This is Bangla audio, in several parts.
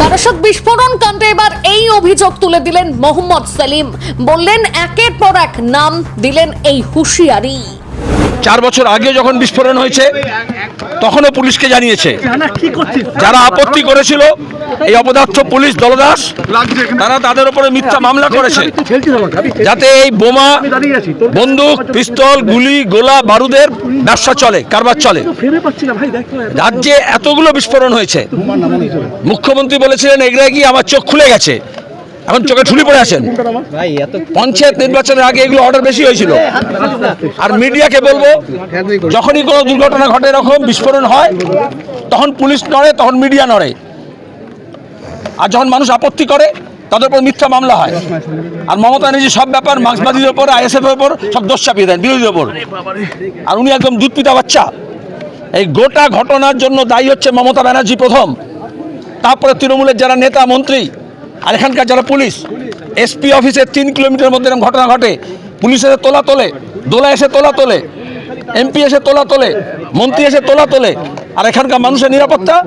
বারাসাত বিস্ফোরণ কাণ্ডে এবার এই অভিযোগ তুলে দিলেন মোহাম্মদ সেলিম। বললেন একের পর এক নাম দিলেন এই হুঁশিয়ারি। 4 বছর আগে যখন বিস্ফোরণ হয়েছে তখনও পুলিশকে জানিয়েছে। যারা আপত্তি করেছিল এই অপদার্থ পুলিশ দলদাস, তারা তাদের উপরে মিথ্যা মামলা করেছে যাতে এই বোমা, বন্দুক, পিস্তল, গুলি, গোলা, বারুদের ব্যবসা চলে, কারবার চলে। রাজ্যে এতগুলো বিস্ফোরণ হয়েছে, মুখ্যমন্ত্রী বলেছিলেন এগরা গিয়ে আমার চোখ খুলে গেছে, এখন চোখে ঠুলি পড়ে আছেন। পঞ্চায়েত নির্বাচনের আগে এগুলো অর্ডার বেশি হয়েছিল। আর মিডিয়াকে বলবো, যখনই কোনো দুর্ঘটনা ঘটে, এরকম বিস্ফোরণ হয়, তখন পুলিশ নড়ে, তখন মিডিয়া নড়ে। আর যখন মানুষ আপত্তি করে তাদের উপর মিথ্যা মামলা হয়। আর মমতা ব্যানার্জি সব ব্যাপার মার্ক্সবাদীদের উপর, আইএসএফ এর উপর সব দোষ চাপিয়ে দেন, বিরোধীদের উপর। আর উনি একদম দুধ পিতা বাচ্চা। এই গোটা ঘটনার জন্য দায়ী হচ্ছে মমতা ব্যানার্জি প্রথম, তারপরে তৃণমূলের যারা নেতা মন্ত্রী, আর এখানকার যারা পুলিশ। এসপি অফিসের 3 কিলোমিটার মধ্যে এরকম ঘটনা ঘটে, পুলিশ এসে তোলা তোলে, দোলা এসে তোলা তোলে, এমপি এসে তোলা তোলে, মন্ত্রী এসে তোলা তোলে। আর এখানকার মানুষের নিরাপত্তা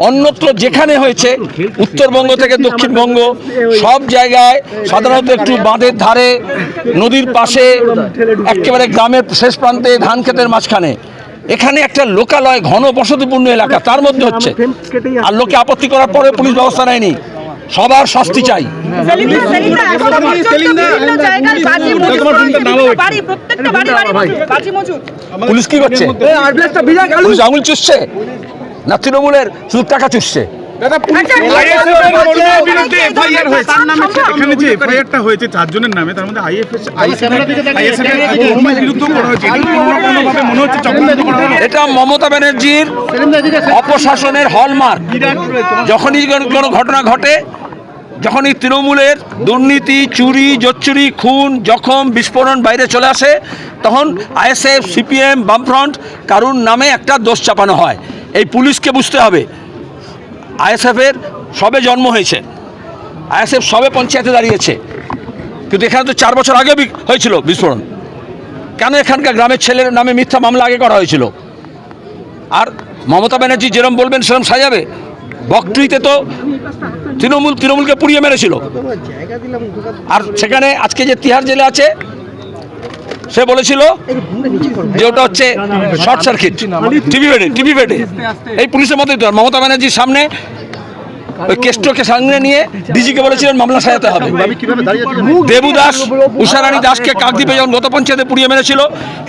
অন্যত্র যেখানে হয়েছে, উত্তরবঙ্গ থেকে দক্ষিণবঙ্গ সব জায়গায়, সাধারণত একটু বাঁধের ধারে, নদীর পাশে, একেবারে গ্রামের শেষ প্রান্তে, ধান ক্ষেতের মাঝখানে, এখানে একটা লোকালয়, ঘন বসতিপূর্ণ এলাকা, তার মধ্যে হচ্ছে। আর লোকে আপত্তি করার পরে পুলিশ ব্যবস্থা নেয়নি। সবার শাস্তি চাই। পুলিশ কি করছে? পুলিশ আঙুল চুষছে না তৃণমূলের শুধু টাকা চুষছে? এটা মমতা ব্যানার্জির অপশাসনের হলমার্ক। যখনই কোনো ঘটনা ঘটে, যখনই তৃণমূলের দুর্নীতি, চুরি, জোচ্চুরি, খুন, জখম, বিস্ফোরণ বাইরে চলে আসে, তখন আইএসএফ, সিপিএম, বামফ্রন্ট কারুর নামে একটা দোষ চাপানো হয়। এই পুলিশকে বুঝতে হবে, আইএসএফের সবে জন্ম হয়েছে, আইএসএফ সবে পঞ্চায়েতে দাঁড়িয়েছে, কিন্তু এখানে তো 4 বছর আগে হয়েছিল বিস্ফোরণ। কেন এখানকার গ্রামের ছেলের নামে মিথ্যা মামলা আগে করা হয়েছিল? আর মমতা ব্যানার্জি যেরকম বলবেন সেরকম সাজাবে। বকটুইতে তো তৃণমূলকে পুড়িয়ে মেরেছিল। আর সেখানে আজকে যে তিহার জেলে আছে, সে বলেছিল যে ওটা হচ্ছে শর্ট সার্কিট, টিভি বেডে। এই পুলিশের মধ্যেই তো মমতা ব্যানার্জির সামনে ওই কেষ্টকে সামনে নিয়ে ডিজিকে বলেছিলেন মামলা সাজাতে হবে। দেবু দাস, উষারানী দাসকে কাকদ্বীপে যখন গত পঞ্চায়েতে পুড়িয়ে মেরেছিল,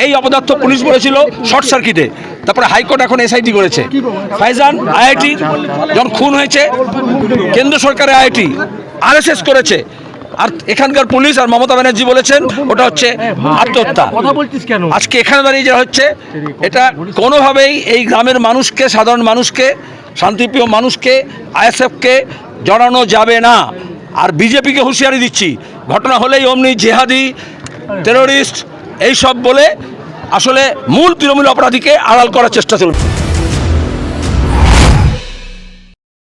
এই অপদার্থ পুলিশ বলেছিল শর্ট সার্কিটে। তারপরে হাইকোর্ট এখন এসআইটি করেছে। ফাইজান আইআইটি যখন খুন হয়েছে, কেন্দ্র সরকারের আইআইটি আরএসএস করেছে। আর এখানকার পুলিশ আর মমতা ব্যানার্জি বলেছেন ওটা হচ্ছে আত্মহত্যা। আজকে এখানে দাঁড়িয়ে যা হচ্ছে, এটা কোনোভাবেই এই গ্রামের মানুষকে, সাধারণ মানুষকে, শান্তিপ্রিয় মানুষকে, আইএসএফকে জড়ানো যাবে না। আর বিজেপিকে হুঁশিয়ারি দিচ্ছি, ঘটনা হলেই অমনি জেহাদি, টেরোরিস্ট এইসব বলে আসলে মূল তৃণমূল অপরাধীকে আড়াল করার চেষ্টা চলছে।